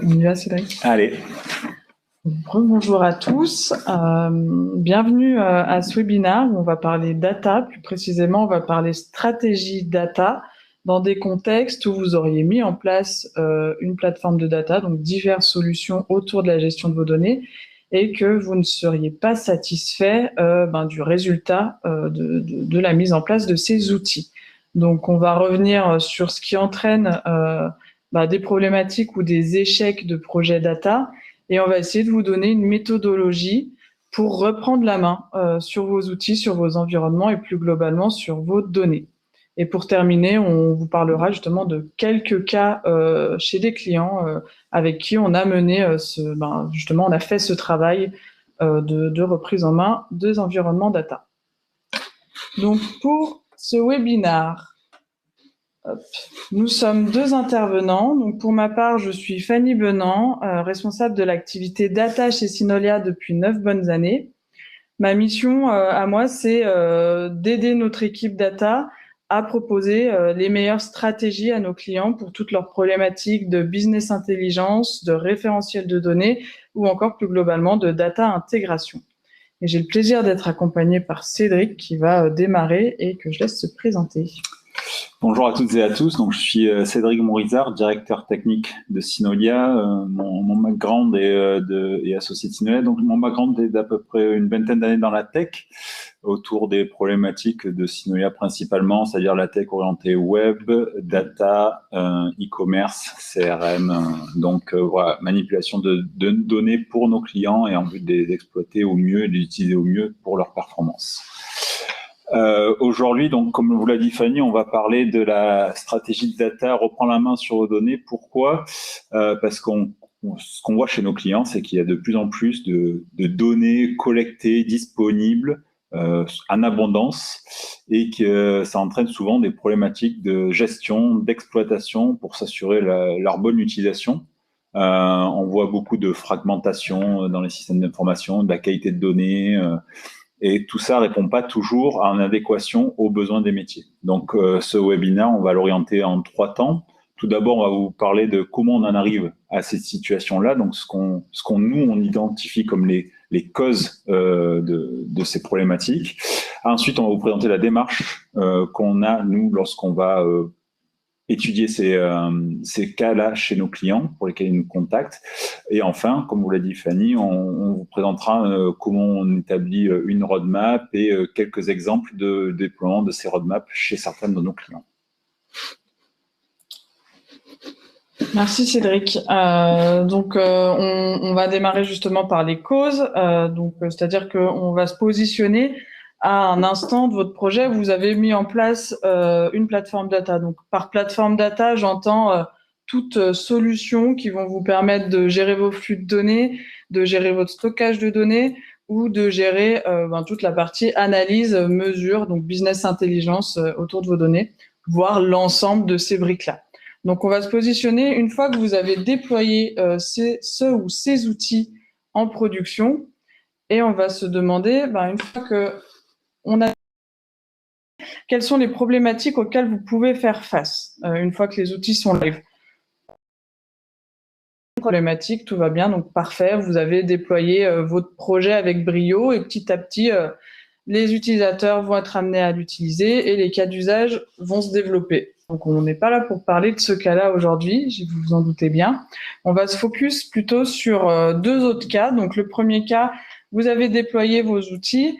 On y va, Cédric? Allez. Bonjour à tous. Bienvenue à ce webinaire où on va parler data. Plus précisément, on va parler stratégie data dans des contextes où vous auriez mis en place une plateforme de data, donc diverses solutions autour de la gestion de vos données, et que vous ne seriez pas satisfait du résultat de la mise en place de ces outils. Donc, on va revenir sur ce qui entraîne des problématiques ou des échecs de projets data. Et on va essayer de vous donner une méthodologie pour reprendre la main sur vos outils, sur vos environnements et plus globalement sur vos données. Et pour terminer, on vous parlera justement de quelques cas chez des clients avec qui on a mené on a fait ce travail de reprise en main des environnements data. Donc pour ce webinaire, nous sommes deux intervenants. Donc pour ma part, je suis Fanny Benant, responsable de l'activité data chez Synolia depuis 9 bonnes années. Ma mission à moi, c'est d'aider notre équipe data à proposer les meilleures stratégies à nos clients pour toutes leurs problématiques de business intelligence, de référentiel de données ou encore plus globalement de data intégration. Et j'ai le plaisir d'être accompagné par Cédric qui va démarrer et que je laisse se présenter. Bonjour à toutes et à tous. Donc, je suis Cédric Morizard, directeur technique de Synolia. Mon background est associé de Synolia. Donc, mon background est d'à peu près une vingtaine d'années dans la tech, autour des problématiques de Synolia principalement, c'est-à-dire la tech orientée web, data, e-commerce, CRM. Voilà, manipulation de données pour nos clients et en vue de les exploiter au mieux et de les utiliser au mieux pour leur performance. Aujourd'hui, donc, comme vous l'a dit Fanny, on va parler de la stratégie de data, reprendre la main sur vos données. Pourquoi ? Parce ce qu'on voit chez nos clients, c'est qu'il y a de plus en plus de données collectées, disponibles, en abondance, et que ça entraîne souvent des problématiques de gestion, d'exploitation pour s'assurer leur bonne utilisation. On voit beaucoup de fragmentation dans les systèmes d'information, de la qualité de données, et tout ça répond pas toujours en adéquation aux besoins des métiers. Donc, ce webinaire, on va l'orienter en 3 temps. Tout d'abord, on va vous parler de comment on en arrive à cette situation-là. Donc, ce qu'on on identifie comme les causes de ces problématiques. Ensuite, on va vous présenter la démarche qu'on a, nous, lorsqu'on va étudier ces cas-là chez nos clients pour lesquels ils nous contactent. Et enfin, comme vous l'a dit Fanny, on vous présentera comment on établit une roadmap et quelques exemples de déploiement de ces roadmaps chez certains de nos clients. Merci Cédric. On va démarrer justement par les causes. C'est-à-dire qu'on va se positionner à un instant de votre projet. Vous avez mis en place une plateforme data. Donc par plateforme data, j'entends toutes solutions qui vont vous permettre de gérer vos flux de données, de gérer votre stockage de données ou de gérer toute la partie analyse, mesure, donc business intelligence autour de vos données, voire l'ensemble de ces briques-là. Donc, on va se positionner une fois que vous avez déployé ces outils en production et on va se demander, une fois que on a quelles sont les problématiques auxquelles vous pouvez faire face une fois que les outils sont live. Problématique, tout va bien, donc parfait, vous avez déployé votre projet avec brio et petit à petit, les utilisateurs vont être amenés à l'utiliser et les cas d'usage vont se développer. Donc, on n'est pas là pour parler de ce cas-là aujourd'hui, vous vous en doutez bien. On va se focus plutôt sur 2 autres cas. Donc, le premier cas, vous avez déployé vos outils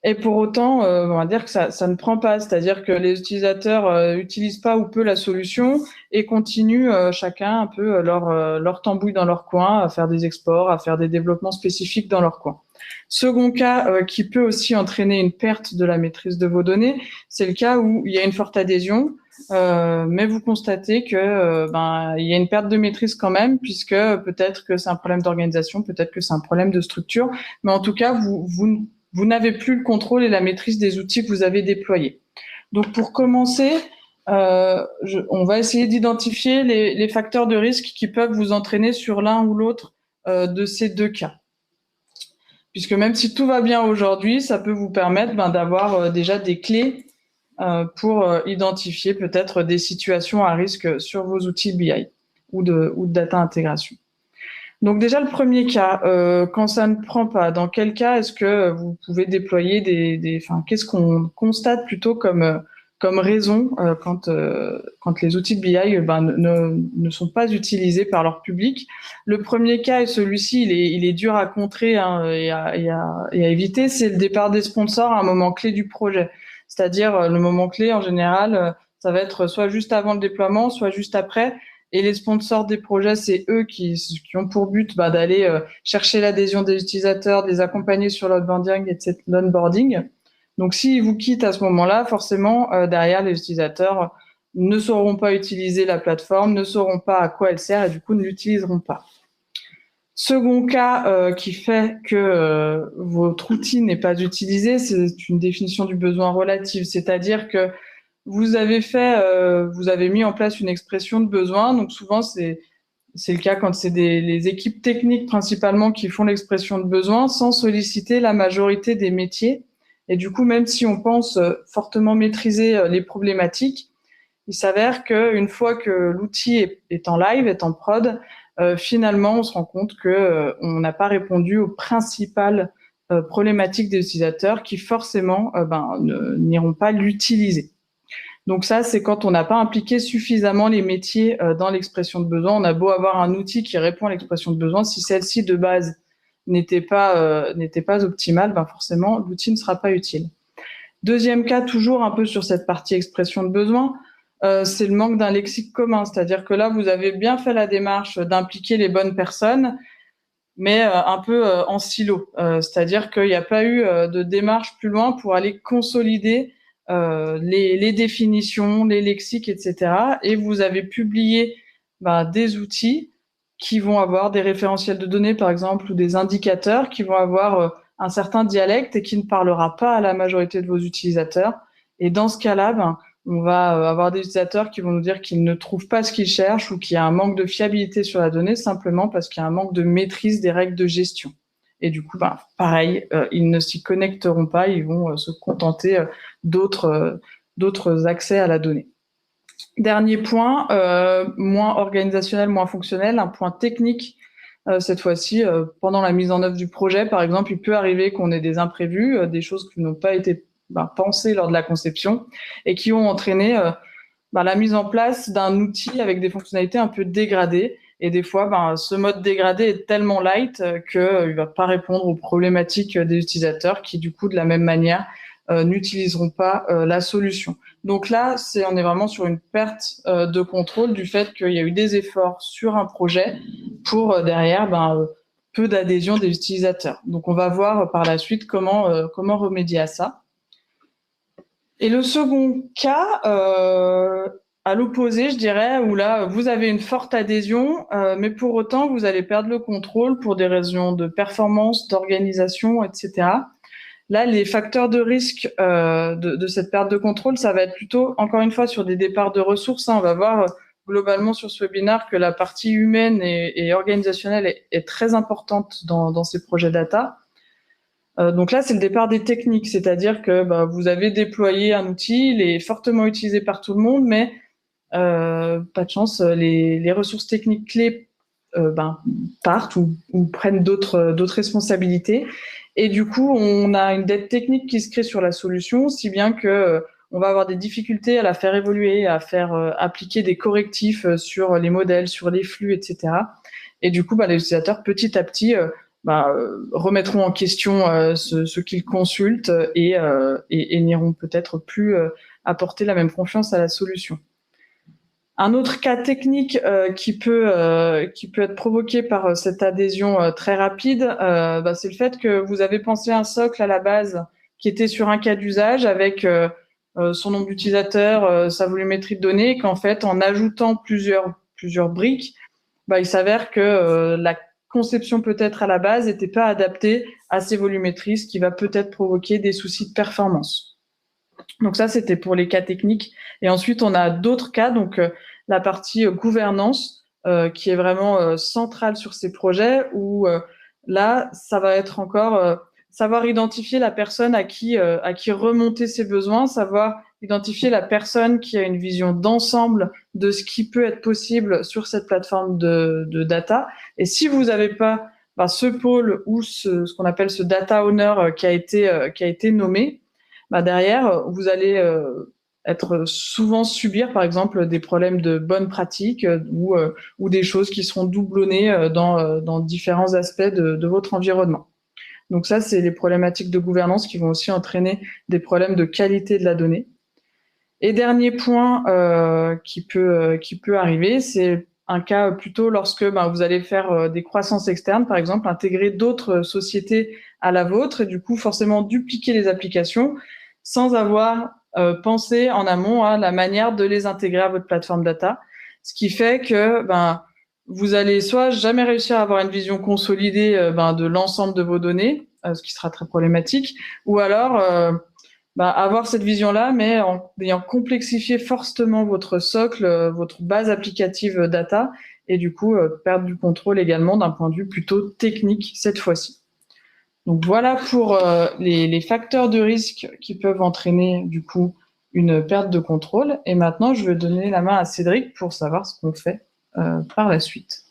et pour autant, on va dire que ça ne prend pas. C'est-à-dire que les utilisateurs utilisent pas ou peu la solution et continuent chacun un peu leur tambouille dans leur coin, à faire des exports, à faire des développements spécifiques dans leur coin. Second cas qui peut aussi entraîner une perte de la maîtrise de vos données, c'est le cas où il y a une forte adhésion, mais vous constatez que il y a une perte de maîtrise quand même, puisque peut-être que c'est un problème d'organisation, peut-être que c'est un problème de structure, mais en tout cas vous n'avez plus le contrôle et la maîtrise des outils que vous avez déployés. Donc pour commencer, on va essayer d'identifier les facteurs de risque qui peuvent vous entraîner sur l'un ou l'autre de ces 2 cas. Puisque même si tout va bien aujourd'hui, ça peut vous permettre d'avoir déjà des clés pour identifier peut-être des situations à risque sur vos outils BI ou de data intégration. Donc déjà, le premier cas, quand ça ne prend pas, dans quel cas est-ce que vous pouvez déployer enfin, qu'est-ce qu'on constate plutôt comme raison quand les outils de BI ne sont pas utilisés par leur public? Le premier cas, et celui-ci, il est dur à contrer hein, et à éviter, c'est le départ des sponsors à un moment clé du projet. C'est-à-dire le moment clé, en général, ça va être soit juste avant le déploiement, soit juste après. Et les sponsors des projets, c'est eux qui ont pour but d'aller chercher l'adhésion des utilisateurs, de les accompagner sur l'onboarding. Donc, s'ils vous quittent à ce moment-là, forcément, derrière, les utilisateurs ne sauront pas utiliser la plateforme, ne sauront pas à quoi elle sert et du coup ne l'utiliseront pas. Second cas qui fait que votre outil n'est pas utilisé, c'est une définition du besoin relative, c'est-à-dire que vous avez mis en place une expression de besoin. Donc souvent c'est le cas quand c'est les équipes techniques principalement qui font l'expression de besoin sans solliciter la majorité des métiers. Et du coup, même si on pense fortement maîtriser les problématiques, il s'avère qu'une fois que l'outil est en live, est en prod, finalement, on se rend compte que on n'a pas répondu aux principales problématiques des utilisateurs qui forcément n'iront pas l'utiliser. Donc ça, c'est quand on n'a pas impliqué suffisamment les métiers dans l'expression de besoin. On a beau avoir un outil qui répond à l'expression de besoin, si celle-ci de base n'était pas optimale, forcément l'outil ne sera pas utile. Deuxième cas, toujours un peu sur cette partie expression de besoin, c'est le manque d'un lexique commun. C'est-à-dire que là, vous avez bien fait la démarche d'impliquer les bonnes personnes, mais un peu en silo. C'est-à-dire qu'il n'y a pas eu de démarche plus loin pour aller consolider les définitions, les lexiques, etc. Et vous avez publié des outils qui vont avoir des référentiels de données, par exemple, ou des indicateurs qui vont avoir un certain dialecte et qui ne parlera pas à la majorité de vos utilisateurs. Et dans ce cas-là, on va avoir des utilisateurs qui vont nous dire qu'ils ne trouvent pas ce qu'ils cherchent ou qu'il y a un manque de fiabilité sur la donnée simplement parce qu'il y a un manque de maîtrise des règles de gestion. Et du coup, pareil, ils ne s'y connecteront pas, ils vont se contenter d'autres accès à la donnée. Dernier point, moins organisationnel, moins fonctionnel, un point technique. Cette fois-ci, pendant la mise en œuvre du projet, par exemple, il peut arriver qu'on ait des imprévus, des choses qui n'ont pas été pensées lors de la conception et qui ont entraîné la mise en place d'un outil avec des fonctionnalités un peu dégradées. Et des fois, ce mode dégradé est tellement light qu'il ne va pas répondre aux problématiques des utilisateurs qui, du coup, de la même manière, n'utiliseront pas la solution. Donc là, on est vraiment sur une perte de contrôle du fait qu'il y a eu des efforts sur un projet pour derrière peu d'adhésion des utilisateurs. Donc on va voir par la suite comment remédier à ça. Et le second cas, à l'opposé, je dirais, où là, vous avez une forte adhésion, mais pour autant, vous allez perdre le contrôle pour des raisons de performance, d'organisation, etc. Là, les facteurs de risque de cette perte de contrôle, ça va être plutôt, encore une fois, sur des départs de ressources. On va voir globalement sur ce webinaire que la partie humaine et organisationnelle est très importante dans ces projets data. Donc là, c'est le départ des techniques, c'est-à-dire que vous avez déployé un outil, il est fortement utilisé par tout le monde, mais pas de chance, les ressources techniques clés partent ou prennent d'autres responsabilités. Et du coup, on a une dette technique qui se crée sur la solution, si bien que on va avoir des difficultés à la faire évoluer, à faire appliquer des correctifs sur les modèles, sur les flux, etc. Et du coup, les utilisateurs, petit à petit, remettront en question ce qu'ils consultent et n'iront peut-être plus apporter la même confiance à la solution. Un autre cas technique qui peut être provoqué par cette adhésion très rapide, c'est le fait que vous avez pensé un socle à la base qui était sur un cas d'usage avec son nombre d'utilisateurs, sa volumétrie de données, et qu'en fait, en ajoutant plusieurs briques, il s'avère que la conception peut-être à la base n'était pas adaptée à ces volumétries, ce qui va peut-être provoquer des soucis de performance. Donc ça, c'était pour les cas techniques. Et ensuite, on a d'autres cas, donc la partie gouvernance, qui est vraiment centrale sur ces projets, où là, ça va être encore savoir identifier la personne à qui remonter ses besoins, savoir identifier la personne qui a une vision d'ensemble de ce qui peut être possible sur cette plateforme de data. Et si vous n'avez pas ce pôle ou ce qu'on appelle ce data owner qui a été nommé, derrière, vous allez être souvent subir, par exemple, des problèmes de bonnes pratiques ou des choses qui seront doublonnées dans différents aspects de votre environnement. Donc ça, c'est les problématiques de gouvernance qui vont aussi entraîner des problèmes de qualité de la donnée. Et dernier point qui peut arriver, c'est un cas plutôt lorsque vous allez faire des croissances externes, par exemple, intégrer d'autres sociétés à la vôtre et du coup forcément dupliquer les applications sans avoir pensé en amont à la manière de les intégrer à votre plateforme data. Ce qui fait que vous allez soit jamais réussir à avoir une vision consolidée de l'ensemble de vos données, ce qui sera très problématique, ou alors avoir cette vision-là, mais en ayant complexifié fortement votre socle, votre base applicative data, et du coup perdre du contrôle également d'un point de vue plutôt technique cette fois-ci. Donc voilà pour les facteurs de risque qui peuvent entraîner du coup une perte de contrôle. Et maintenant, je vais donner la main à Cédric pour savoir ce qu'on fait par la suite.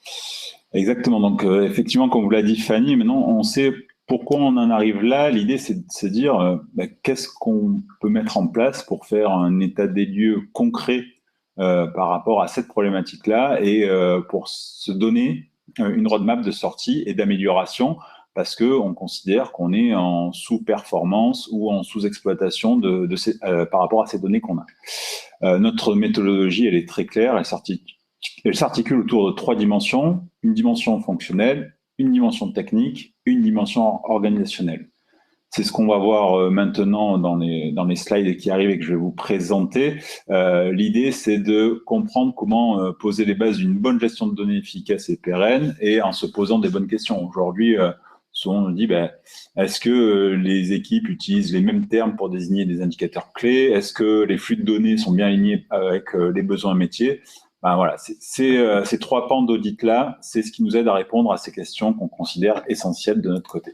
Exactement. Donc effectivement, comme vous l'a dit Fanny, maintenant on sait pourquoi on en arrive là. L'idée, c'est de se dire qu'est-ce qu'on peut mettre en place pour faire un état des lieux concret par rapport à cette problématique-là et pour se donner une roadmap de sortie et d'amélioration parce qu'on considère qu'on est en sous-performance ou en sous-exploitation par rapport à ces données qu'on a. Notre méthodologie, elle est très claire, elle s'articule autour de 3 dimensions, une dimension fonctionnelle, une dimension technique, une dimension organisationnelle. C'est ce qu'on va voir maintenant dans les slides qui arrivent et que je vais vous présenter. L'idée, c'est de comprendre comment poser les bases d'une bonne gestion de données efficace et pérenne et en se posant des bonnes questions. Aujourd'hui, souvent on dit, est-ce que les équipes utilisent les mêmes termes pour désigner des indicateurs clés? Est-ce que les flux de données sont bien alignés avec les besoins métiers? Voilà, ces 3 pans d'audit-là, c'est ce qui nous aide à répondre à ces questions qu'on considère essentielles de notre côté.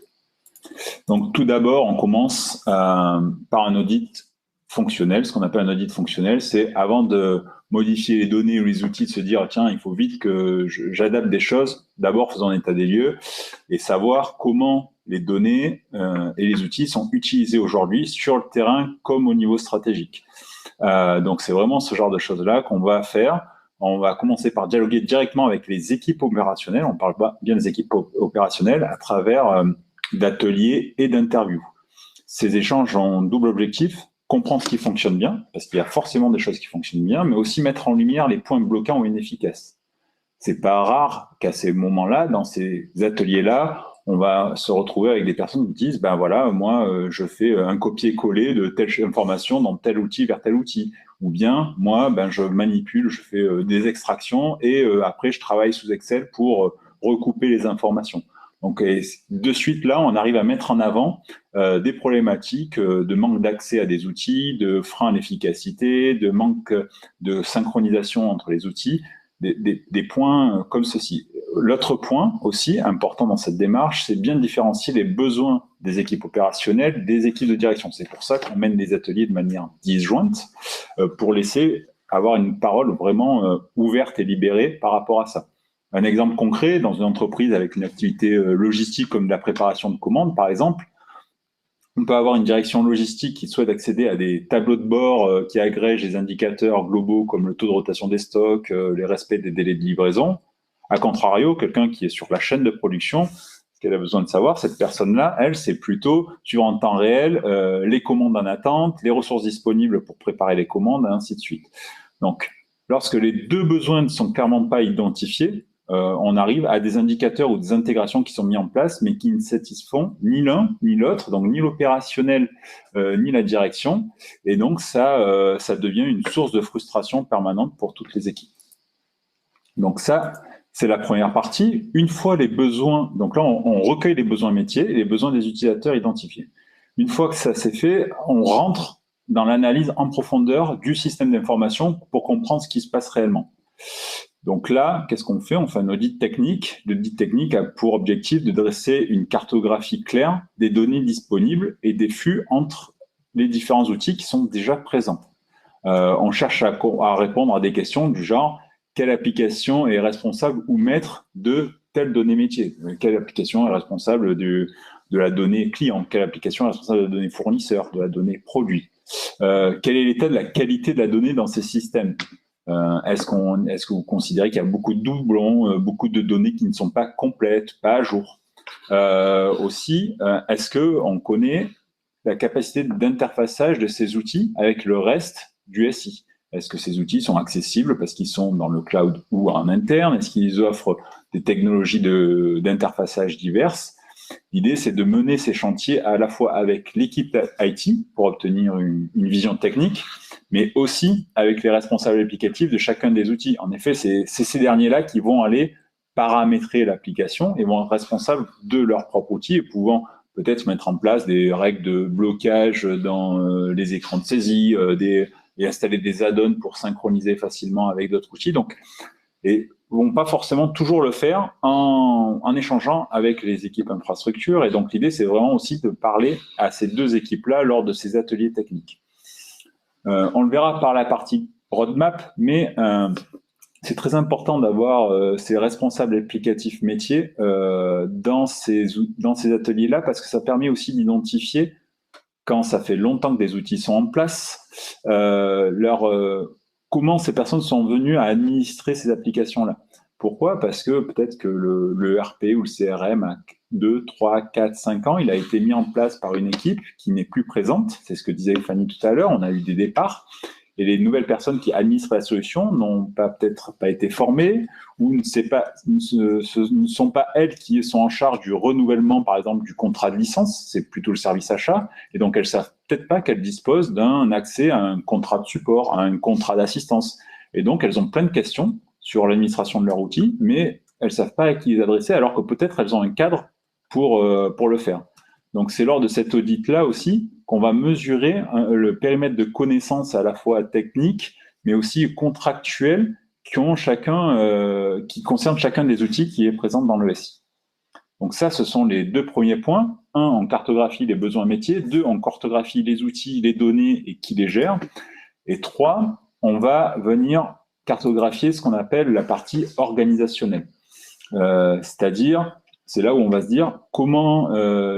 Donc, tout d'abord, on commence par un audit fonctionnel. Ce qu'on appelle un audit fonctionnel, c'est avant de modifier les données ou les outils, de se dire, tiens, il faut vite que j'adapte des choses. D'abord, faisons un état des lieux et savoir comment les données et les outils sont utilisés aujourd'hui sur le terrain comme au niveau stratégique. Donc, c'est vraiment ce genre de choses-là qu'on va faire. On va commencer par dialoguer directement avec les équipes opérationnelles. On parle bien des équipes opérationnelles à travers d'ateliers et d'interviews. Ces échanges ont double objectif, comprendre ce qui fonctionne bien, parce qu'il y a forcément des choses qui fonctionnent bien, mais aussi mettre en lumière les points bloquants ou inefficaces. C'est pas rare qu'à ces moments-là, dans ces ateliers-là, on va se retrouver avec des personnes qui disent, moi, je fais un copier-coller de telle information dans tel outil vers tel outil. Ou bien, moi, je manipule, je fais des extractions et après, je travaille sous Excel pour recouper les informations. Donc, de suite, là, on arrive à mettre en avant des problématiques de manque d'accès à des outils, de frein à l'efficacité, de manque de synchronisation entre les outils, des points comme ceci. L'autre point aussi important dans cette démarche, c'est bien de différencier les besoins des équipes opérationnelles des équipes de direction. C'est pour ça qu'on mène les ateliers de manière disjointe pour laisser avoir une parole vraiment ouverte et libérée par rapport à ça. Un exemple concret, dans une entreprise avec une activité logistique comme de la préparation de commandes, par exemple, on peut avoir une direction logistique qui souhaite accéder à des tableaux de bord qui agrègent les indicateurs globaux comme le taux de rotation des stocks, les respects des délais de livraison. A contrario, quelqu'un qui est sur la chaîne de production, ce qu'elle a besoin de savoir, cette personne-là, elle, c'est plutôt sur en temps réel les commandes en attente, les ressources disponibles pour préparer les commandes, et ainsi de suite. Donc, lorsque les deux besoins ne sont clairement pas identifiés, on arrive à des indicateurs ou des intégrations qui sont mis en place, mais qui ne satisfont ni l'un ni l'autre, donc ni l'opérationnel ni la direction. Et donc, ça devient une source de frustration permanente pour toutes les équipes. Donc ça, c'est la première partie. Une fois les besoins, donc là, on recueille les besoins métiers et les besoins des utilisateurs identifiés. Une fois que ça s'est fait, on rentre dans l'analyse en profondeur du système d'information pour comprendre ce qui se passe réellement. Donc là, qu'est-ce qu'on fait? On fait un audit technique. L'audit technique a pour objectif de dresser une cartographie claire des données disponibles et des flux entre les différents outils qui sont déjà présents. on cherche à répondre à des questions du genre quelle application est responsable ou maître de telle donnée métier, quelle application est responsable de la donnée client, quelle application est responsable de la donnée fournisseur, de la donnée produit, quel est l'état de la qualité de la donnée dans ces systèmes. Est-ce que vous considérez qu'il y a beaucoup de doublons, beaucoup de données qui ne sont pas complètes, pas à jour? Aussi, est-ce qu'on connaît la capacité d'interfaçage de ces outils avec le reste du SI? Est-ce que ces outils sont accessibles parce qu'ils sont dans le cloud ou en interne? Est-ce qu'ils offrent des technologies d'interfaçage diverses? L'idée, c'est de mener ces chantiers à la fois avec l'équipe IT pour obtenir une vision technique, mais aussi avec les responsables applicatifs de chacun des outils. En effet, c'est ces derniers-là qui vont aller paramétrer l'application et vont être responsables de leur propre outil et pouvant peut-être mettre en place des règles de blocage dans les écrans de saisie, et installer des add-ons pour synchroniser facilement avec d'autres outils. Donc, et vont pas forcément toujours le faire en échangeant avec les équipes infrastructure. Et donc, l'idée, c'est vraiment aussi de parler à ces deux équipes-là lors de ces ateliers techniques. On le verra par la partie roadmap, mais c'est très important d'avoir ces responsables applicatifs métiers dans ces ateliers-là parce que ça permet aussi d'identifier, quand ça fait longtemps que des outils sont en place, comment ces personnes sont venues à administrer ces applications-là. Pourquoi? Parce que peut-être que le RP ou le CRM a 2, 3, 4, 5 ans, il a été mis en place par une équipe qui n'est plus présente. C'est ce que disait Fanny tout à l'heure, on a eu des départs. Et les nouvelles personnes qui administrent la solution n'ont peut-être pas été formées ou ne sont pas elles qui sont en charge du renouvellement, par exemple, du contrat de licence. C'est plutôt le service achat. Et donc, elles savent peut-être pas qu'elles disposent d'un accès à un contrat de support, à un contrat d'assistance. Et donc, elles ont plein de questions sur l'administration de leur outil, mais elles savent pas à qui les adresser, alors que peut-être elles ont un cadre pour le faire. Donc, c'est lors de cet audit-là aussi qu'on va mesurer le périmètre de connaissances à la fois technique, mais aussi contractuel, qui concerne chacun des outils qui est présent dans le SI. Donc ça, ce sont les deux premiers points. Un, on cartographie les besoins métiers. Deux, on cartographie les outils, les données et qui les gère. Et trois, on va venir cartographier ce qu'on appelle la partie organisationnelle. C'est-à-dire, c'est là où on va se dire comment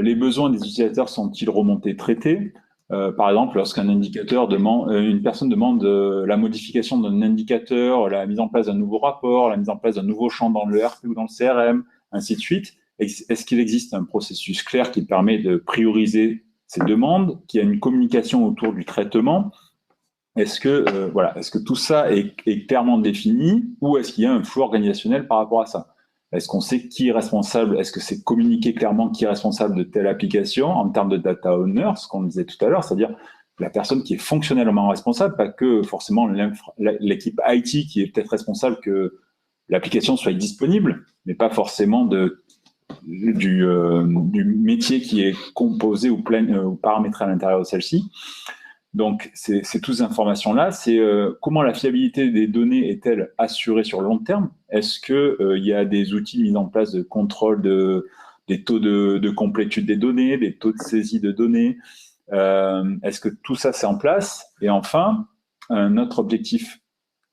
les besoins des utilisateurs sont-ils remontés, traités. Par exemple, lorsqu'un indicateur une personne demande la modification d'un indicateur, la mise en place d'un nouveau rapport, la mise en place d'un nouveau champ dans le RP ou dans le CRM, ainsi de suite. Est-ce qu'il existe un processus clair qui permet de prioriser ces demandes, qu'il y a une communication autour du traitement? Est-ce que tout ça est clairement défini ou est-ce qu'il y a un flou organisationnel par rapport à ça? Est-ce qu'on sait qui est responsable? Est-ce que c'est communiqué clairement qui est responsable de telle application en termes de data owner, ce qu'on disait tout à l'heure, c'est-à-dire la personne qui est fonctionnellement responsable, pas que forcément l'équipe IT qui est peut-être responsable que l'application soit disponible, mais pas forcément du métier qui est composé ou paramétré à l'intérieur de celle-ci. Donc, c'est toutes ces informations-là. C'est comment la fiabilité des données est-elle assurée sur le long terme? Est-ce qu'il y a des outils mis en place de contrôle des taux de complétude des données, des taux de saisie de données? Est-ce que tout ça, c'est en place? Et enfin, un autre objectif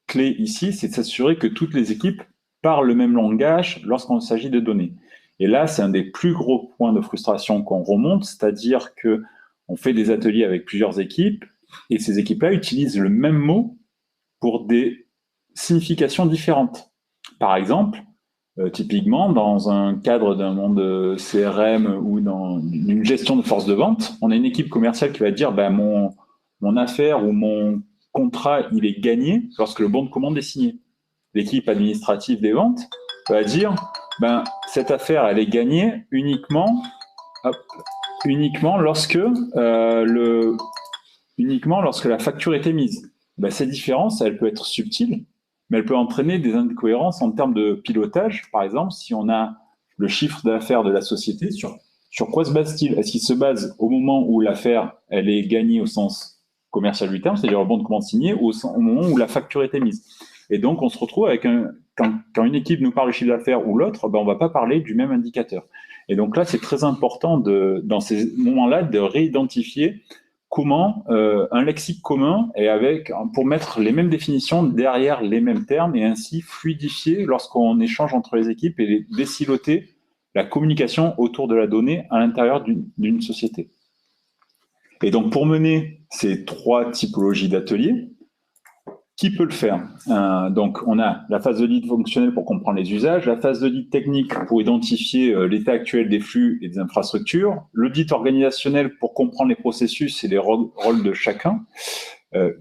clé ici, c'est de s'assurer que toutes les équipes parlent le même langage lorsqu'il s'agit de données. Et là, c'est un des plus gros points de frustration qu'on remonte, c'est-à-dire qu'on fait des ateliers avec plusieurs équipes, et ces équipes-là utilisent le même mot pour des significations différentes. Par exemple, typiquement, dans un cadre d'un monde CRM ou dans une gestion de force de vente, on a une équipe commerciale qui va dire mon affaire ou mon contrat, il est gagné lorsque le bon de commande est signé. L'équipe administrative des ventes va dire cette affaire, elle est gagnée uniquement lorsque la facture est émise. Cette différence, elle peut être subtile, mais elle peut entraîner des incohérences en termes de pilotage. Par exemple, si on a le chiffre d'affaires de la société, sur quoi se base-t-il? Est-ce qu'il se base au moment où l'affaire elle est gagnée au sens commercial du terme, c'est-à-dire le bon de commande signé, ou au moment où la facture est émise? Et donc, on se retrouve avec quand une équipe nous parle du chiffre d'affaires ou l'autre, on ne va pas parler du même indicateur. Et donc là, c'est très important dans ces moments-là de réidentifier comment un lexique commun et pour mettre les mêmes définitions derrière les mêmes termes et ainsi fluidifier lorsqu'on échange entre les équipes et désiloter la communication autour de la donnée à l'intérieur d'une société. Et donc, pour mener ces 3 typologies d'ateliers, qui peut le faire? Donc, on a la phase d'audit fonctionnel pour comprendre les usages, la phase d'audit technique pour identifier l'état actuel des flux et des infrastructures, l'audit organisationnel pour comprendre les processus et les rôles de chacun.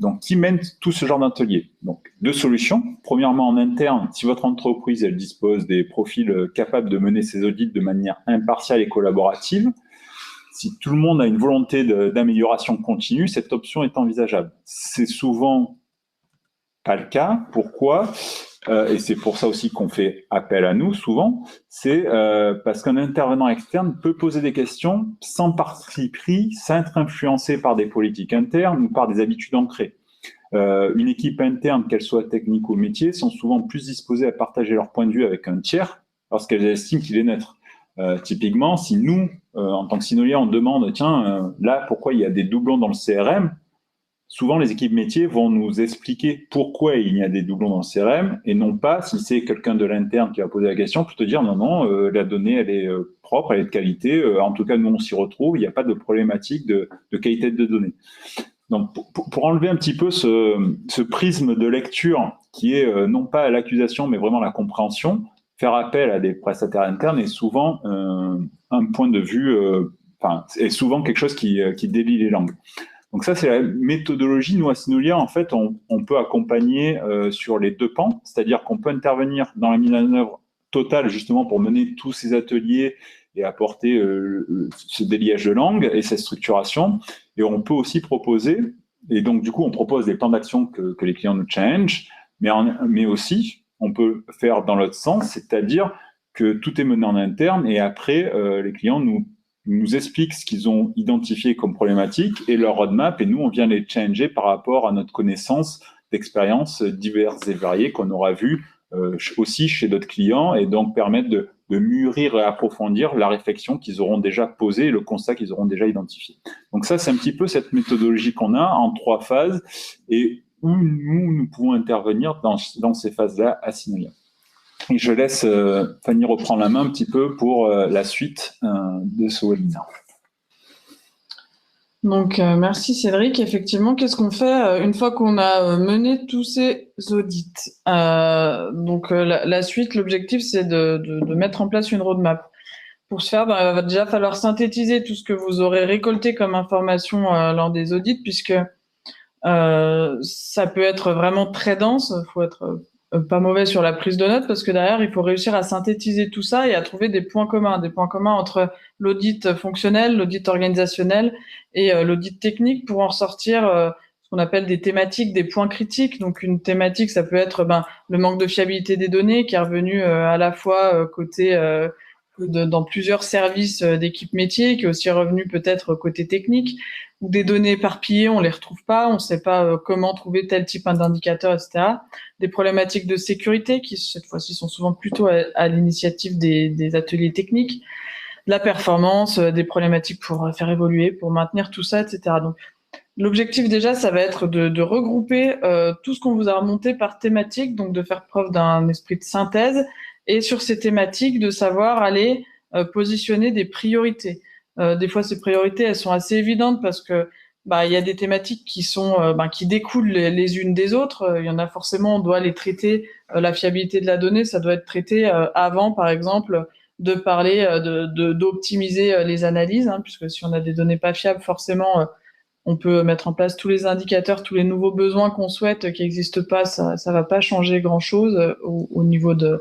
Donc, qui mène tout ce genre d'atelier? Donc, 2 solutions. Premièrement, en interne, si votre entreprise elle dispose des profils capables de mener ces audits de manière impartiale et collaborative, si tout le monde a une volonté d'amélioration continue, cette option est envisageable. C'est souvent pas le cas. Pourquoi? Et c'est pour ça aussi qu'on fait appel à nous souvent, c'est parce qu'un intervenant externe peut poser des questions sans parti pris, sans être influencé par des politiques internes ou par des habitudes ancrées. Une équipe interne, qu'elle soit technique ou métier, sont souvent plus disposées à partager leur point de vue avec un tiers lorsqu'elles estiment qu'il est neutre. Typiquement, si nous, en tant que Synolia, on demande, tiens, là, pourquoi il y a des doublons dans le CRM? Souvent, les équipes métiers vont nous expliquer pourquoi il y a des doublons dans le CRM et non pas, si c'est quelqu'un de l'interne qui va poser la question, pour te dire non, la donnée, elle est propre, elle est de qualité. En tout cas, nous, on s'y retrouve. Il n'y a pas de problématique de qualité de données. Donc, pour enlever un petit peu ce prisme de lecture qui est non pas l'accusation, mais vraiment la compréhension, faire appel à des prestataires internes est souvent un point de vue, est souvent quelque chose qui délie les langues. Donc ça, c'est la méthodologie. Nous, à Synolia, en fait, on peut accompagner sur les 2 pans, c'est-à-dire qu'on peut intervenir dans la mise en œuvre totale, justement, pour mener tous ces ateliers et apporter ce déliage de langue et cette structuration. Et on peut aussi proposer, et donc, du coup, on propose des plans d'action que les clients nous challenge, mais aussi, on peut faire dans l'autre sens, c'est-à-dire que tout est mené en interne et après, les clients nous expliquent ce qu'ils ont identifié comme problématique et leur roadmap, et nous, on vient les challenger par rapport à notre connaissance d'expériences diverses et variées qu'on aura vues aussi chez d'autres clients, et donc permettre de mûrir et approfondir la réflexion qu'ils auront déjà posée et le constat qu'ils auront déjà identifié. Donc ça, c'est un petit peu cette méthodologie qu'on a en 3 phases et où nous pouvons intervenir dans ces phases-là à Synolia. Et je laisse Fanny reprendre la main un petit peu pour la suite de ce webinaire. Donc, merci Cédric. Effectivement, qu'est-ce qu'on fait une fois qu'on a mené tous ces audits? La suite, l'objectif, c'est de mettre en place une roadmap. Pour ce faire, il va déjà falloir synthétiser tout ce que vous aurez récolté comme information lors des audits, puisque ça peut être vraiment très dense. Il faut être pas mauvais sur la prise de notes, parce que derrière, il faut réussir à synthétiser tout ça et à trouver des points communs entre l'audit fonctionnel, l'audit organisationnel et l'audit technique, pour en sortir ce qu'on appelle des thématiques, des points critiques. Donc une thématique, ça peut être le manque de fiabilité des données, qui est revenu à la fois côté dans plusieurs services d'équipe métier, qui est aussi revenu peut-être côté technique, ou des données éparpillées, on les retrouve pas, on sait pas comment trouver tel type d'indicateur, etc. Des problématiques de sécurité qui, cette fois-ci, sont souvent plutôt à l'initiative des ateliers techniques, de la performance, des problématiques pour faire évoluer, pour maintenir tout ça, etc. Donc, l'objectif déjà, ça va être de regrouper tout ce qu'on vous a remonté par thématique, donc de faire preuve d'un esprit de synthèse, et sur ces thématiques, de savoir aller positionner des priorités. Des fois, ces priorités, elles sont assez évidentes parce que il y a des thématiques qui sont qui découlent les unes des autres. Il y en a forcément, on doit les traiter. La fiabilité de la donnée, ça doit être traité avant, par exemple, de parler d'optimiser les analyses, puisque si on a des données pas fiables, forcément, on peut mettre en place tous les indicateurs, tous les nouveaux besoins qu'on souhaite qui n'existent pas. Ça va pas changer grand-chose au niveau de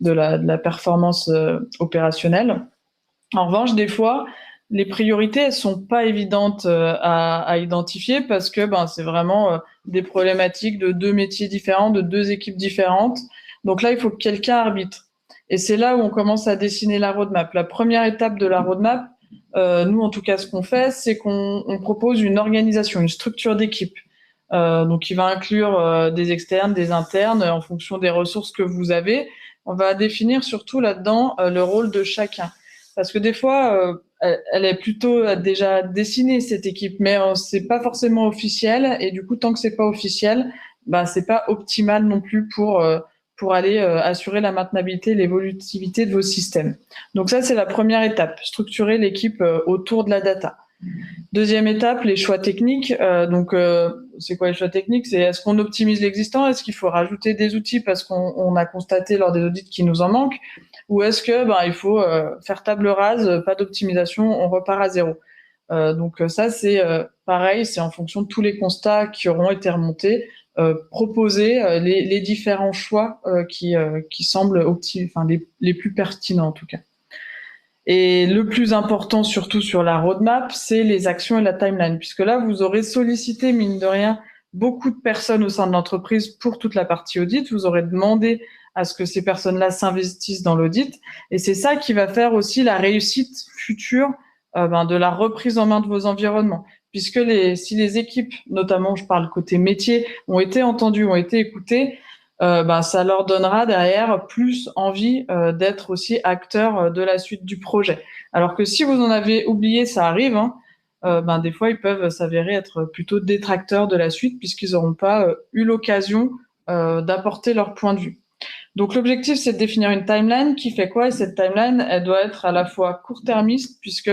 la performance opérationnelle. En revanche, des fois, les priorités, elles sont pas évidentes à identifier, parce que c'est vraiment des problématiques de 2 métiers différents, de 2 équipes différentes. Donc là, il faut que quelqu'un arbitre. Et c'est là où on commence à dessiner la roadmap. La première étape de la roadmap, nous, en tout cas, ce qu'on fait, c'est qu'on propose une organisation, une structure d'équipe. Donc, qui va inclure des externes, des internes, en fonction des ressources que vous avez. On va définir surtout là-dedans le rôle de chacun. parce que des fois, elle est plutôt déjà dessinée, cette équipe, mais c'est pas forcément officiel, et du coup, tant que c'est pas officiel, bah, c'est pas optimal non plus pour aller assurer la maintenabilité et l'évolutivité de vos systèmes. Donc ça, c'est la première étape, structurer l'équipe autour de la data. Deuxième étape, les choix techniques. C'est quoi les choix techniques? C'est est-ce qu'on optimise l'existant? Est-ce qu'il faut rajouter des outils parce qu'on a constaté lors des audits qu'il nous en manque? Ou est-ce que il faut faire table rase, pas d'optimisation, on repart à zéro? Ça, c'est pareil, c'est en fonction de tous les constats qui auront été remontés, proposer les différents choix qui semblent les plus pertinents en tout cas. Et le plus important, surtout sur la roadmap, c'est les actions et la timeline, puisque là, vous aurez sollicité, mine de rien, beaucoup de personnes au sein de l'entreprise pour toute la partie audit. Vous aurez demandé à ce que ces personnes-là s'investissent dans l'audit. Et c'est ça qui va faire aussi la réussite future de la reprise en main de vos environnements. Puisque si les équipes, notamment je parle côté métier, ont été entendues, ont été écoutées, ça leur donnera derrière plus envie d'être aussi acteurs de la suite du projet. Alors que si vous en avez oublié, ça arrive, des fois ils peuvent s'avérer être plutôt détracteurs de la suite puisqu'ils n'auront pas eu l'occasion d'apporter leur point de vue. Donc l'objectif, c'est de définir une timeline qui fait quoi? Et cette timeline, elle doit être à la fois court-termiste puisque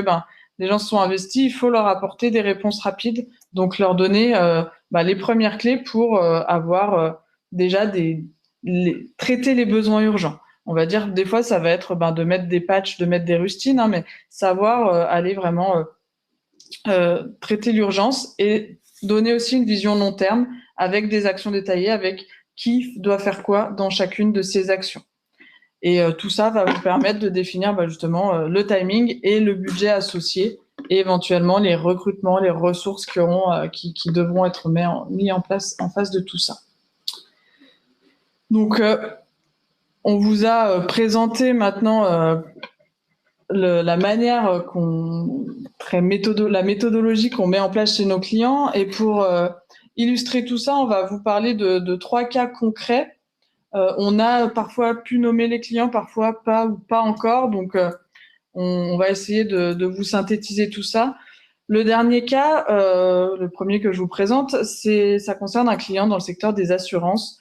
les gens se sont investis, il faut leur apporter des réponses rapides, donc leur donner les premières clés pour avoir déjà traiter les besoins urgents. On va dire des fois ça va être de mettre des patchs, de mettre des rustines, mais savoir aller vraiment traiter l'urgence et donner aussi une vision long terme avec des actions détaillées, avec qui doit faire quoi dans chacune de ces actions. Et tout ça va vous permettre de définir justement le timing et le budget associé et éventuellement les recrutements, les ressources qui devront être mis en place en face de tout ça. Donc, on vous a présenté maintenant la manière la méthodologie qu'on met en place chez nos clients. Et pour illustrer tout ça, on va vous parler de 3 cas concrets. On a parfois pu nommer les clients, parfois pas ou pas encore. Donc, on va essayer de vous synthétiser tout ça. Le dernier cas, le premier que je vous présente, ça concerne un client dans le secteur des assurances.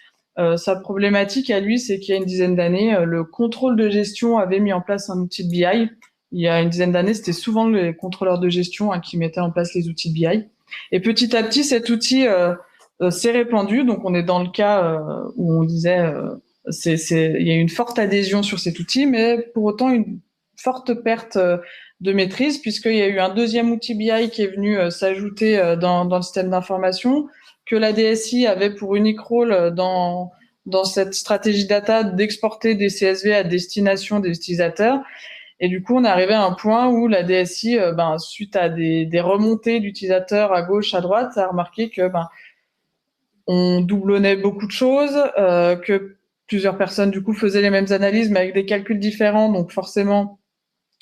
Sa problématique à lui, c'est qu'il y a une dizaine d'années, le contrôle de gestion avait mis en place un outil de BI. Il y a une dizaine d'années, c'était souvent les contrôleurs de gestion qui mettaient en place les outils de BI. Et petit à petit, cet outil s'est répandu. Donc, on est dans le cas où on disait il y a une forte adhésion sur cet outil, mais pour autant une forte perte de maîtrise, puisqu'il y a eu un deuxième outil BI qui est venu s'ajouter dans le système d'information, que la DSI avait pour unique rôle dans cette stratégie data d'exporter des CSV à destination des utilisateurs. Et du coup, on est arrivé à un point où la DSI, suite à des remontées d'utilisateurs à gauche, à droite, a remarqué que on doublonnait beaucoup de choses, que plusieurs personnes du coup faisaient les mêmes analyses mais avec des calculs différents, donc forcément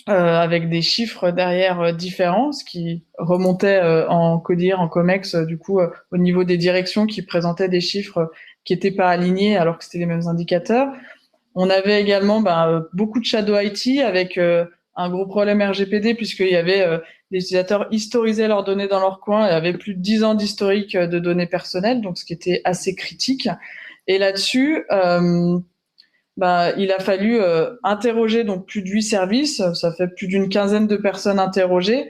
avec des chiffres derrière différents, ce qui remontait en CODIR, en COMEX, du coup au niveau des directions qui présentaient des chiffres qui n'étaient pas alignés alors que c'était les mêmes indicateurs. On avait également beaucoup de shadow IT avec un gros problème RGPD puisqu'il y avait les utilisateurs historisaient leurs données dans leur coin et avaient plus de 10 ans d'historique de données personnelles, donc ce qui était assez critique. Et là-dessus, il a fallu interroger donc plus de 8 services, ça fait plus d'une quinzaine de personnes interrogées,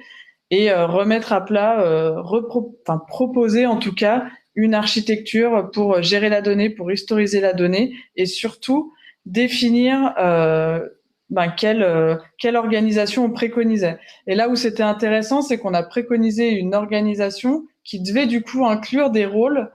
et remettre à plat, proposer en tout cas une architecture pour gérer la donnée, pour historiser la donnée, et surtout définir quelle organisation on préconisait. Et là où c'était intéressant, c'est qu'on a préconisé une organisation qui devait du coup inclure des rôles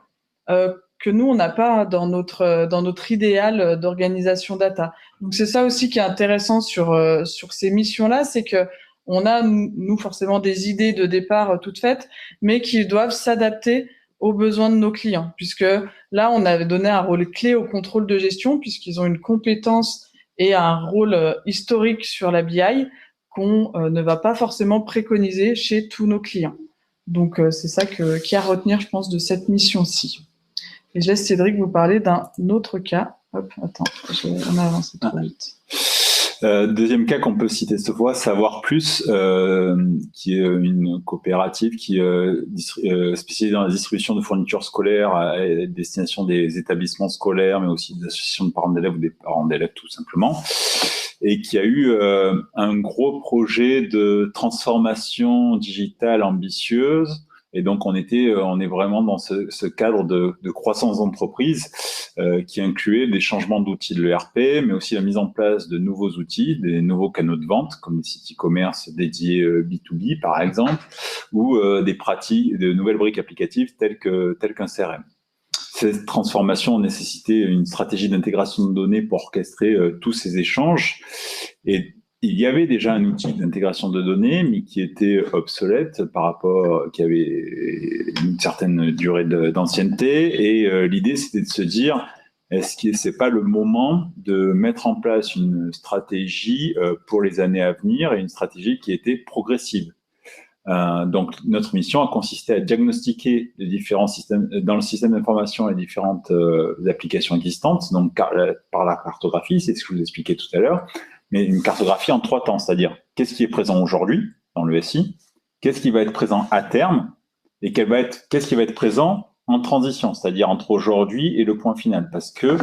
que nous, on n'a pas dans notre idéal d'organisation data. Donc, c'est ça aussi qui est intéressant sur ces missions-là, c'est que on a, nous, forcément des idées de départ toutes faites, mais qui doivent s'adapter aux besoins de nos clients. Puisque là, on avait donné un rôle clé au contrôle de gestion, puisqu'ils ont une compétence et un rôle historique sur la BI qu'on ne va pas forcément préconiser chez tous nos clients. Donc, c'est ça qu'il y a à retenir, je pense, de cette mission-ci. Et je laisse Cédric vous parler d'un autre cas. Hop, attends, on a avancé trop vite. Deuxième cas qu'on peut citer cette fois, Savoir Plus, qui est une coopérative qui spécialisée dans la distribution de fournitures scolaires à destination des établissements scolaires, mais aussi des associations de parents d'élèves ou des parents d'élèves tout simplement, et qui a eu un gros projet de transformation digitale ambitieuse. Et donc, on est vraiment dans ce cadre de croissance d'entreprise qui incluait des changements d'outils de l'ERP, mais aussi la mise en place de nouveaux outils, des nouveaux canaux de vente, comme les sites e-commerce dédiés B2B, par exemple, ou des pratiques, de nouvelles briques applicatives telles qu'un CRM. Cette transformation nécessitait une stratégie d'intégration de données pour orchestrer tous ces échanges. Et il y avait déjà un outil d'intégration de données, mais qui était obsolète qui avait une certaine durée d'ancienneté. Et l'idée, c'était de se dire, est-ce que c'est pas le moment de mettre en place une stratégie pour les années à venir, et une stratégie qui était progressive? Donc, notre mission a consisté à diagnostiquer les différents systèmes, dans le système d'information, les différentes applications existantes, donc par la cartographie, c'est ce que je vous expliquais tout à l'heure, mais une cartographie en 3 temps, c'est-à-dire qu'est-ce qui est présent aujourd'hui dans le SI, qu'est-ce qui va être présent à terme, et qu'est-ce qui va être présent en transition, c'est-à-dire entre aujourd'hui et le point final, parce que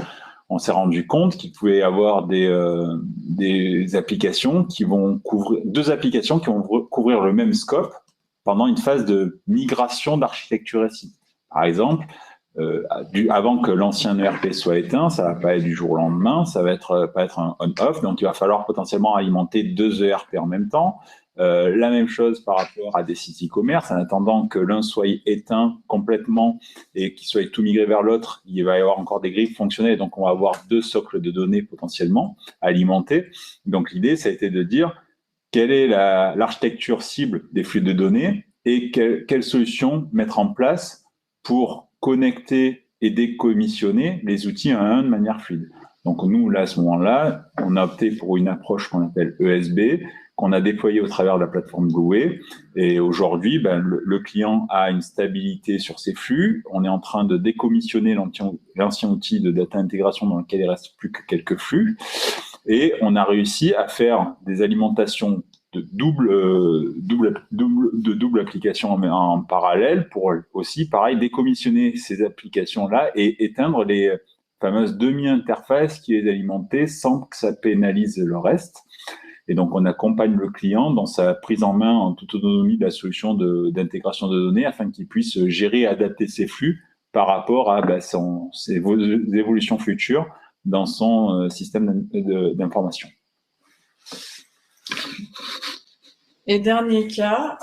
on s'est rendu compte qu'il pouvait y avoir des applications qui vont couvrir, 2 applications qui vont couvrir le même scope pendant une phase de migration d'architecture SI. Par exemple, avant que l'ancien ERP soit éteint, ça va pas être du jour au lendemain, ça va pas être un on-off, donc il va falloir potentiellement alimenter 2 ERP en même temps. La même chose par rapport à des sites e-commerce, en attendant que l'un soit éteint complètement et qu'il soit tout migré vers l'autre, il va y avoir encore des grilles fonctionnelles, donc on va avoir 2 socles de données potentiellement alimentés. Donc l'idée, ça a été de dire quelle est l'architecture cible des flux de données et quelle solution mettre en place pour connecter et décommissionner les outils un à un de manière fluide. Donc nous, là, à ce moment-là, on a opté pour une approche qu'on appelle ESB, qu'on a déployée au travers de la plateforme Blueway. Et aujourd'hui, le client a une stabilité sur ses flux. On est en train de décommissionner l'ancien outil de data intégration dans lequel il reste plus que quelques flux. Et on a réussi à faire des alimentations de double application en parallèle pour aussi, pareil, décommissionner ces applications-là et éteindre les fameuses demi-interfaces qui les alimentaient sans que ça pénalise le reste. Et donc, on accompagne le client dans sa prise en main en toute autonomie de la solution d'intégration de données afin qu'il puisse gérer et adapter ses flux par rapport à ses évolutions futures dans son système d'information. Et dernier cas,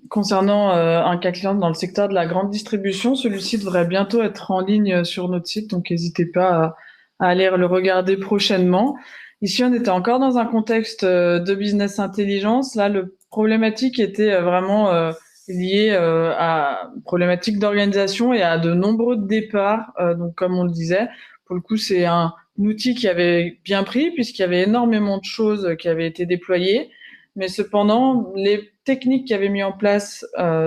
concernant un cas client dans le secteur de la grande distribution, celui-ci devrait bientôt être en ligne sur notre site, donc n'hésitez pas à aller le regarder prochainement. Ici, on était encore dans un contexte de business intelligence. Là, le problématique était vraiment liée à problématique d'organisation et à de nombreux départs. Donc, comme on le disait, pour le coup, c'est un outil qui avait bien pris puisqu'il y avait énormément de choses qui avaient été déployées. Mais cependant, les techniques qui avaient mis en place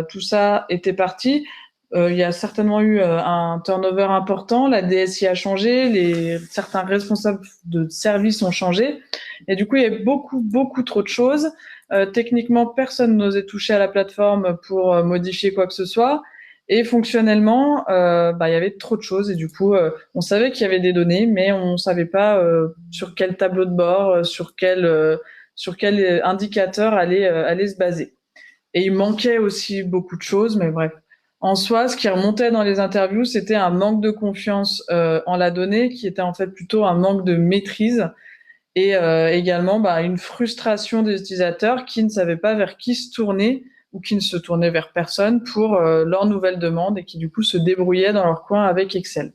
tout ça étaient parties. Il y a certainement eu un turnover important, la DSI a changé, certains responsables de service ont changé, et du coup il y avait beaucoup trop de choses. Techniquement, personne n'osait toucher à la plateforme pour modifier quoi que ce soit, et fonctionnellement, il y avait trop de choses, et du coup on savait qu'il y avait des données, mais on savait pas sur quel tableau de bord, sur quel indicateur allait se baser. Et il manquait aussi beaucoup de choses, mais bref. En soi, ce qui remontait dans les interviews, c'était un manque de confiance en la donnée, qui était en fait plutôt un manque de maîtrise, et également une frustration des utilisateurs qui ne savaient pas vers qui se tourner ou qui ne se tournaient vers personne pour leurs nouvelles demandes et qui du coup se débrouillaient dans leur coin avec Excel.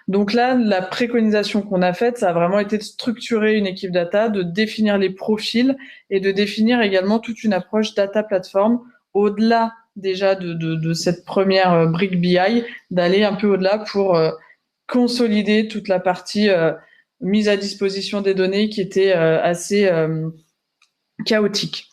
Donc là, la préconisation qu'on a faite, ça a vraiment été de structurer une équipe data, de définir les profils et de définir également toute une approche data platform au-delà déjà de cette première brique BI, d'aller un peu au-delà pour consolider toute la partie mise à disposition des données qui était assez chaotique.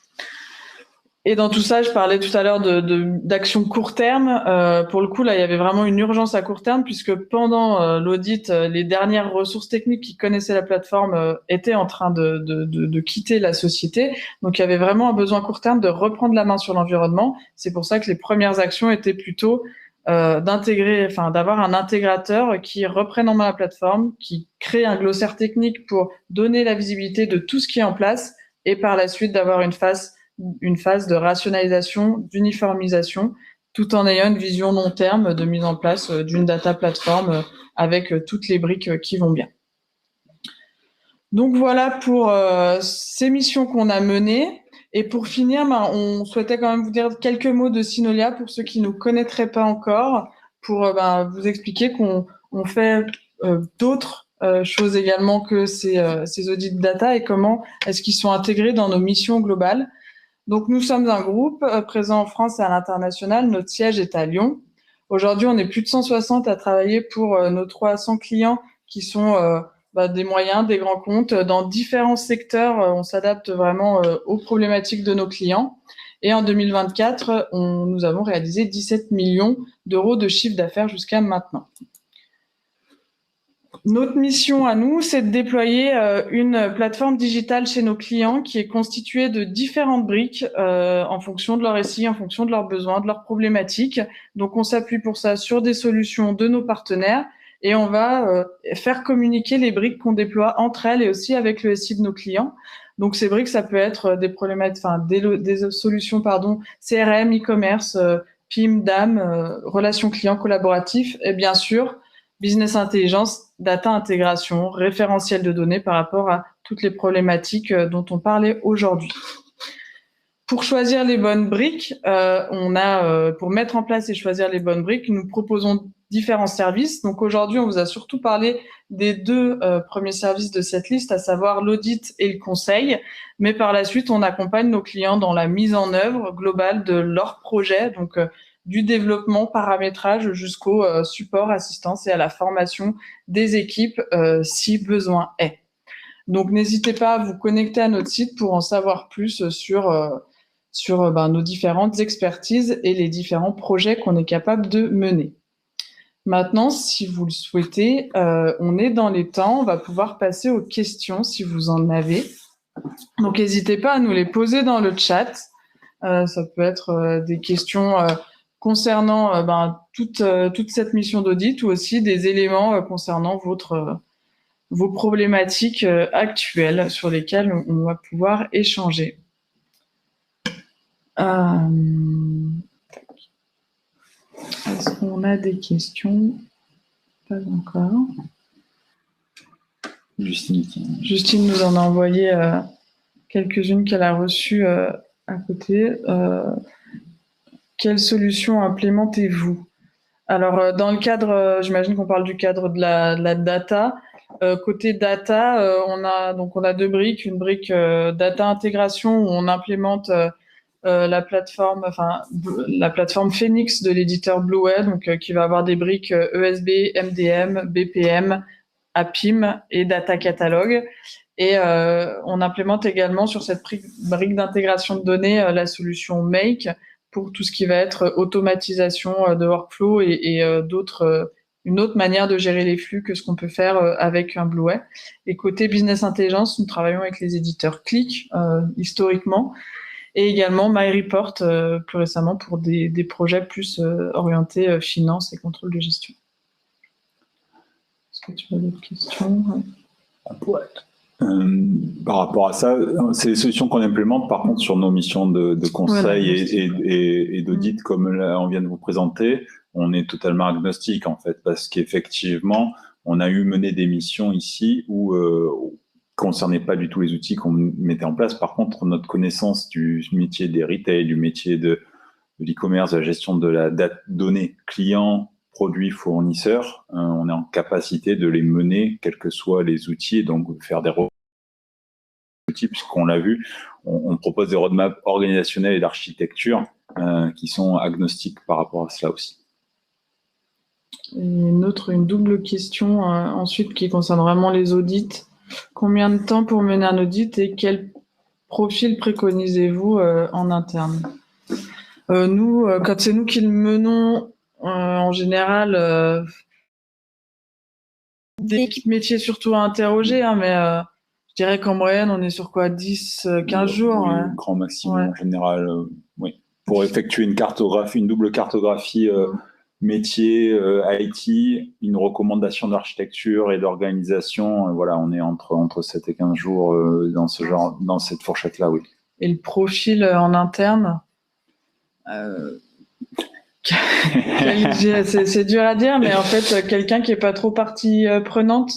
Et dans tout ça, je parlais tout à l'heure d'action court terme. Pour le coup, là, il y avait vraiment une urgence à court terme puisque pendant l'audit, les dernières ressources techniques qui connaissaient la plateforme étaient en train de quitter la société. Donc, il y avait vraiment un besoin court terme de reprendre la main sur l'environnement. C'est pour ça que les premières actions étaient plutôt d'avoir un intégrateur qui reprenne en main la plateforme, qui crée un glossaire technique pour donner la visibilité de tout ce qui est en place et par la suite d'avoir une phase de rationalisation, d'uniformisation, tout en ayant une vision long terme de mise en place d'une data plateforme avec toutes les briques qui vont bien. Donc voilà pour ces missions qu'on a menées. Et pour finir, on souhaitait quand même vous dire quelques mots de Synolia pour ceux qui ne nous connaîtraient pas encore, pour vous expliquer qu'on fait d'autres choses également que ces audits data et comment est-ce qu'ils sont intégrés dans nos missions globales. Donc, nous sommes un groupe présent en France et à l'international. Notre siège est à Lyon. Aujourd'hui, on est plus de 160 à travailler pour nos 300 clients qui sont des moyens, des grands comptes. Dans différents secteurs, on s'adapte vraiment aux problématiques de nos clients. Et en 2024, nous avons réalisé 17 millions d'euros de chiffre d'affaires jusqu'à maintenant. Notre mission à nous, c'est de déployer une plateforme digitale chez nos clients qui est constituée de différentes briques en fonction de leur récit, en fonction de leurs besoins, de leurs problématiques. Donc, on s'appuie pour ça sur des solutions de nos partenaires et on va faire communiquer les briques qu'on déploie entre elles et aussi avec le SI de nos clients. Donc, ces briques, ça peut être des problématiques, des solutions, CRM, e-commerce, PIM, DAM, relations clients collaboratifs et bien sûr, business intelligence, data intégration, référentiel de données par rapport à toutes les problématiques dont on parlait aujourd'hui. Pour choisir les bonnes briques, pour mettre en place et choisir les bonnes briques, nous proposons différents services. Donc aujourd'hui, on vous a surtout parlé des deux premiers services de cette liste, à savoir l'audit et le conseil. Mais par la suite, on accompagne nos clients dans la mise en œuvre globale de leur projet. Donc du développement, paramétrage jusqu'au support, assistance et à la formation des équipes si besoin est. Donc n'hésitez pas à vous connecter à notre site pour en savoir plus sur nos différentes expertises et les différents projets qu'on est capable de mener. Maintenant, si vous le souhaitez, on est dans les temps, on va pouvoir passer aux questions si vous en avez. Donc n'hésitez pas à nous les poser dans le chat. Ça peut être des questions concernant toute cette mission d'audit ou aussi des éléments concernant vos problématiques actuelles sur lesquelles on va pouvoir échanger. Est-ce qu'on a des questions? Pas encore. Justine nous en a envoyé quelques-unes qu'elle a reçues à côté. Quelle solution implémentez-vous? Alors, dans le cadre, j'imagine qu'on parle du cadre de la data. Côté data, on a deux briques. Une brique data intégration où on implémente la plateforme Phoenix de l'éditeur Blueway, donc qui va avoir des briques ESB, MDM, BPM, APIM et Data Catalog. Et on implémente également sur cette brique d'intégration de données la solution Make pour tout ce qui va être automatisation de workflow et une autre manière de gérer les flux que ce qu'on peut faire avec un Blueway. Et côté business intelligence, nous travaillons avec les éditeurs Qlik historiquement et également MyReport plus récemment pour des projets plus orientés finance et contrôle de gestion. Est-ce que tu as d'autres questions? Par rapport à ça, c'est des solutions qu'on implémente par contre sur nos missions de conseil et d'audit comme là, on vient de vous présenter. On est totalement agnostique en fait parce qu'effectivement, on a mené des missions ici où concernait pas du tout les outils qu'on mettait en place. Par contre, notre connaissance du métier des retail, du métier de l'e-commerce, de la gestion de la donnée client, produits, fournisseurs, on est en capacité de les mener, quels que soient les outils, et donc faire des outils, puisqu'on l'a vu, on propose des roadmaps organisationnels et d'architecture qui sont agnostiques par rapport à cela aussi. Une double question ensuite qui concerne vraiment les audits. Combien de temps pour mener un audit et quelle profil préconisez-vous en interne? Nous, quand c'est nous qui le menons, en général, des équipes métiers surtout à interroger, hein, mais je dirais qu'en moyenne, on est sur quoi, 10, 15 jours. Oui, Ouais. grand maximum en général, oui. Pour effectuer une double cartographie métier, IT, une recommandation d'architecture et d'organisation, voilà, on est entre 7 et 15 jours dans cette fourchette-là, oui. Et le profil en interne, c'est dur à dire, mais en fait, quelqu'un qui est pas trop partie prenante,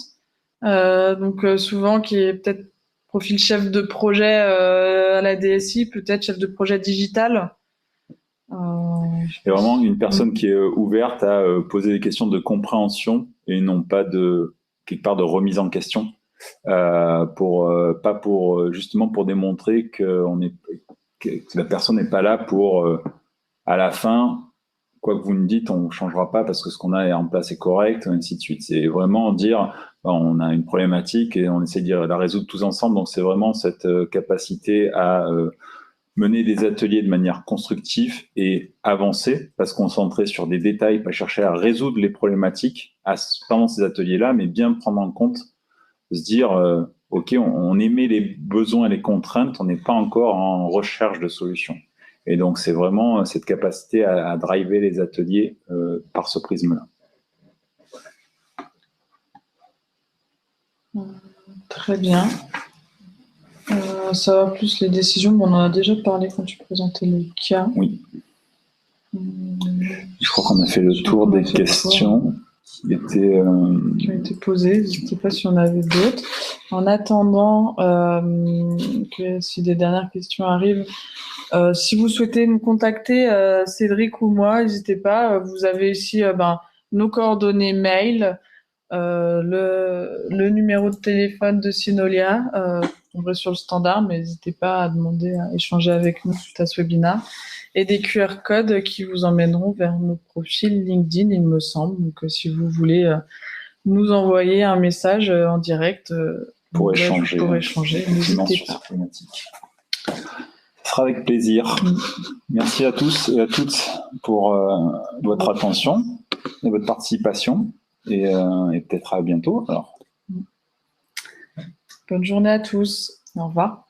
donc souvent qui est peut-être profil chef de projet à la DSI, peut-être chef de projet digital. C'est vraiment une personne qui est ouverte à poser des questions de compréhension et non pas quelque part de remise en question, justement pour démontrer que la personne n'est pas là pour à la fin, quoi que vous nous dites, on ne changera pas parce que ce qu'on a en place est correct, et ainsi de suite. C'est vraiment dire, on a une problématique et on essaie de la résoudre tous ensemble. Donc, c'est vraiment cette capacité à mener des ateliers de manière constructive et avancer, pas se concentrer sur des détails, pas chercher à résoudre les problématiques pendant ces ateliers-là, mais bien prendre en compte, se dire, OK, on émet les besoins et les contraintes, on n'est pas encore en recherche de solutions. Et donc, c'est vraiment cette capacité à driver les ateliers par ce prisme-là. Très bien. Ça va plus les décisions, mais on en a déjà parlé quand tu présentais le cas. Oui. Je crois qu'on a fait le tour des questions qui ont été posées. Je ne sais pas si on avait d'autres. En attendant que si des dernières questions arrivent, si vous souhaitez nous contacter, Cédric ou moi, n'hésitez pas. Vous avez ici nos coordonnées mail, le numéro de téléphone de Synolia. On va sur le standard, mais n'hésitez pas à demander, à échanger avec nous suite à ce webinaire. Et des QR codes qui vous emmèneront vers nos profils LinkedIn, il me semble. Donc, si vous voulez nous envoyer un message en direct pour échanger, n'hésitez pas. Ce sera avec plaisir. Merci à tous et à toutes pour votre attention et votre participation. Et peut-être à bientôt. Alors. Bonne journée à tous. Au revoir.